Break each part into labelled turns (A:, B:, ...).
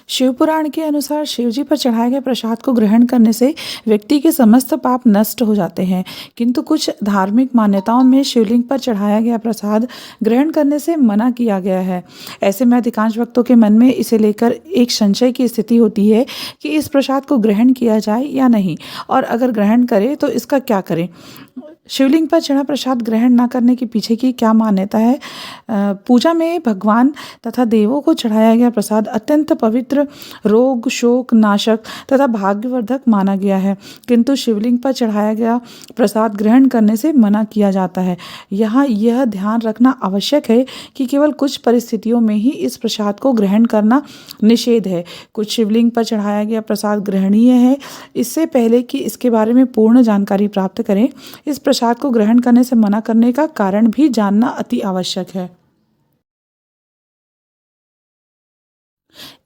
A: शिवपुराण के अनुसार शिवजी पर चढ़ाए गए प्रसाद को ग्रहण करने से व्यक्ति के समस्त पाप नष्ट हो जाते हैं। किंतु कुछ धार्मिक मान्यताओं में शिवलिंग पर चढ़ाया गया प्रसाद ग्रहण करने से मना किया गया है। ऐसे में अधिकांश भक्तों के मन में इसे लेकर एक संशय की स्थिति होती है कि इस प्रसाद को ग्रहण किया जाए या नहीं, और अगर ग्रहण करें तो इसका क्या करें। शिवलिंग पर चढ़ा प्रसाद ग्रहण न करने के पीछे की क्या मान्यता है। पूजा में भगवान तथा देवों को चढ़ाया गया प्रसाद अत्यंत पवित्र, रोग शोक नाशक तथा भाग्यवर्धक माना गया है, किंतु शिवलिंग पर चढ़ाया गया प्रसाद ग्रहण करने से मना किया जाता है। यहाँ यह ध्यान रखना आवश्यक है कि केवल कुछ परिस्थितियों में ही इस प्रसाद को ग्रहण करना निषेध है। कुछ शिवलिंग पर चढ़ाया गया प्रसाद ग्रहणीय है। इससे पहले कि इसके बारे में पूर्ण जानकारी प्राप्त करें, इस प्रसाद को ग्रहण करने से मना करने का कारण भी जानना अति आवश्यक है।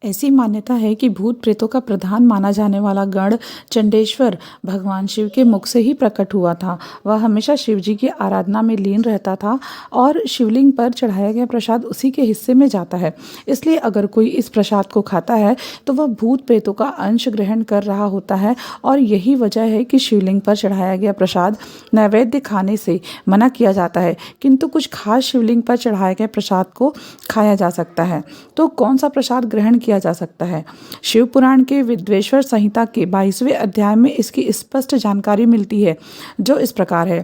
A: ऐसी मान्यता है कि भूत प्रेतों का प्रधान माना जाने वाला गण चंडेश्वर भगवान शिव के मुख से ही प्रकट हुआ था। वह हमेशा शिव जी की आराधना में लीन रहता था और शिवलिंग पर चढ़ाया गया प्रसाद उसी के हिस्से में जाता है। इसलिए अगर कोई इस प्रसाद को खाता है तो वह भूत प्रेतों का अंश ग्रहण कर रहा होता है, और यही वजह है कि शिवलिंग पर चढ़ाया गया प्रसाद नैवेद्य खाने से मना किया जाता है, किंतु कुछ खास शिवलिंग पर चढ़ाए गए प्रसाद को खाया जा सकता है। तो कौन सा प्रसाद ग्रहण किया जा सकता है। शिव पुराण के विद्वेश्वर संहिता के 22वें अध्याय में इसकी स्पष्ट जानकारी मिलती है, जो इस प्रकार है।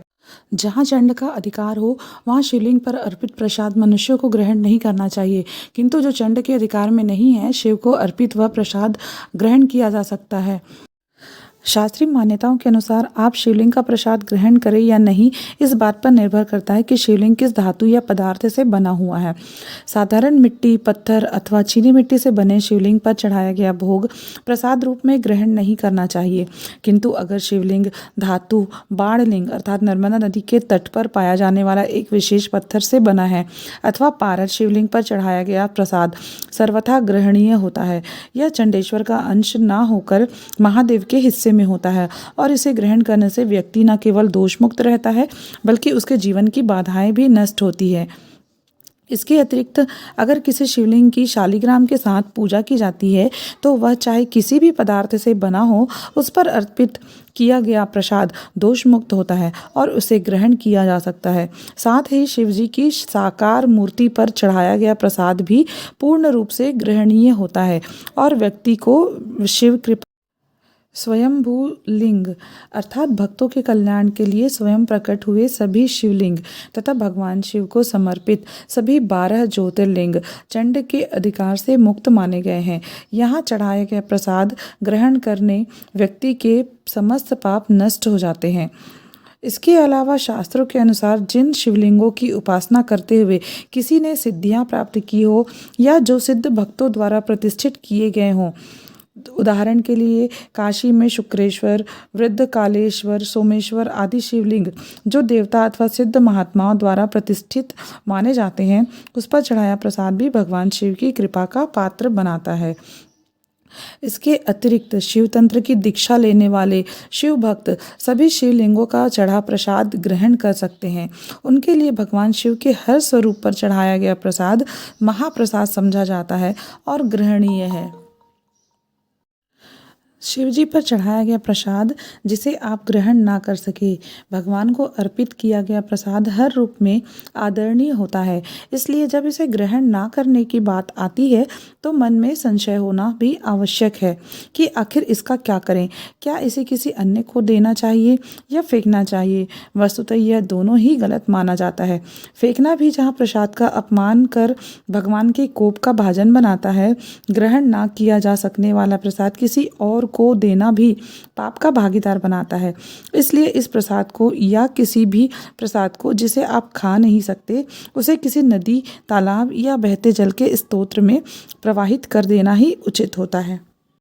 A: जहाँ चंड का अधिकार हो वहाँ शिवलिंग पर अर्पित प्रसाद मनुष्यों को ग्रहण नहीं करना चाहिए, किंतु जो चंड के अधिकार में नहीं है, शिव को अर्पित वह प्रसाद ग्रहण किया जा सकता है। शास्त्रीय मान्यताओं के अनुसार आप शिवलिंग का प्रसाद ग्रहण करें या नहीं, इस बात पर निर्भर करता है कि शिवलिंग किस धातु या पदार्थ से बना हुआ है। साधारण मिट्टी, पत्थर अथवा चीनी मिट्टी से बने शिवलिंग पर चढ़ाया गया भोग प्रसाद रूप में ग्रहण नहीं करना चाहिए, किंतु अगर शिवलिंग धातु बाणलिंग अर्थात नर्मदा नदी के तट पर पाया जाने वाला एक विशेष पत्थर से बना है अथवा पारद शिवलिंग पर चढ़ाया गया प्रसाद सर्वथा ग्रहणीय होता है। यह चंडेश्वर का अंश न होकर महादेव के हिस्से में होता है, और इसे ग्रहण करने से व्यक्ति न केवल दोष मुक्त रहता है बल्कि उसके जीवन की बाधाएं भी नष्ट होती है। इसके अतिरिक्त अगर किसी शिवलिंग की शालिग्राम के साथ पूजा की जाती है तो वह चाहे किसी भी पदार्थ से बना हो, उस पर अर्पित किया गया प्रसाद दोष मुक्त होता है और उसे ग्रहण किया जा सकता है। साथ ही शिवजी की साकार मूर्ति पर चढ़ाया गया प्रसाद भी पूर्ण रूप से ग्रहणीय होता है और व्यक्ति को शिव कृपा स्वयंभू लिंग अर्थात भक्तों के कल्याण के लिए स्वयं प्रकट हुए सभी शिवलिंग तथा भगवान शिव को समर्पित सभी 12 ज्योतिर्लिंग चंड के अधिकार से मुक्त माने गए हैं। यहाँ चढ़ाया गया प्रसाद ग्रहण करने व्यक्ति के समस्त पाप नष्ट हो जाते हैं। इसके अलावा शास्त्रों के अनुसार जिन शिवलिंगों की उपासना करते हुए किसी ने सिद्धियां प्राप्त की हो या जो सिद्ध भक्तों द्वारा प्रतिष्ठित किए गए हों, उदाहरण के लिए काशी में शुक्रेश्वर, वृद्ध कालेश्वर, सोमेश्वर आदि शिवलिंग जो देवता अथवा सिद्ध महात्माओं द्वारा प्रतिष्ठित माने जाते हैं, उस पर चढ़ाया प्रसाद भी भगवान शिव की कृपा का पात्र बनाता है। इसके अतिरिक्त शिव तंत्र की दीक्षा लेने वाले शिव भक्त सभी शिवलिंगों का चढ़ा प्रसाद ग्रहण कर सकते हैं। उनके लिए भगवान शिव के हर स्वरूप पर चढ़ाया गया प्रसाद महाप्रसाद समझा जाता है और ग्रहणीय है। शिवजी पर चढ़ाया गया प्रसाद जिसे आप ग्रहण ना कर सके, भगवान को अर्पित किया गया प्रसाद हर रूप में आदरणीय होता है। इसलिए जब इसे ग्रहण ना करने की बात आती है तो मन में संशय होना भी आवश्यक है कि आखिर इसका क्या करें। क्या इसे किसी अन्य को देना चाहिए या फेंकना चाहिए। वस्तुतः यह दोनों ही गलत माना जाता है। फेंकना भी जहाँ प्रसाद का अपमान कर भगवान के कोप का भाजन बनाता है, ग्रहण ना किया जा सकने वाला प्रसाद किसी और को देना भी पाप का भागीदार बनाता है। इसलिए इस प्रसाद को या किसी भी प्रसाद को जिसे आप खा नहीं सकते, उसे किसी नदी, तालाब या बहते जल के स्तोत्र में प्रवाहित कर देना ही उचित होता है।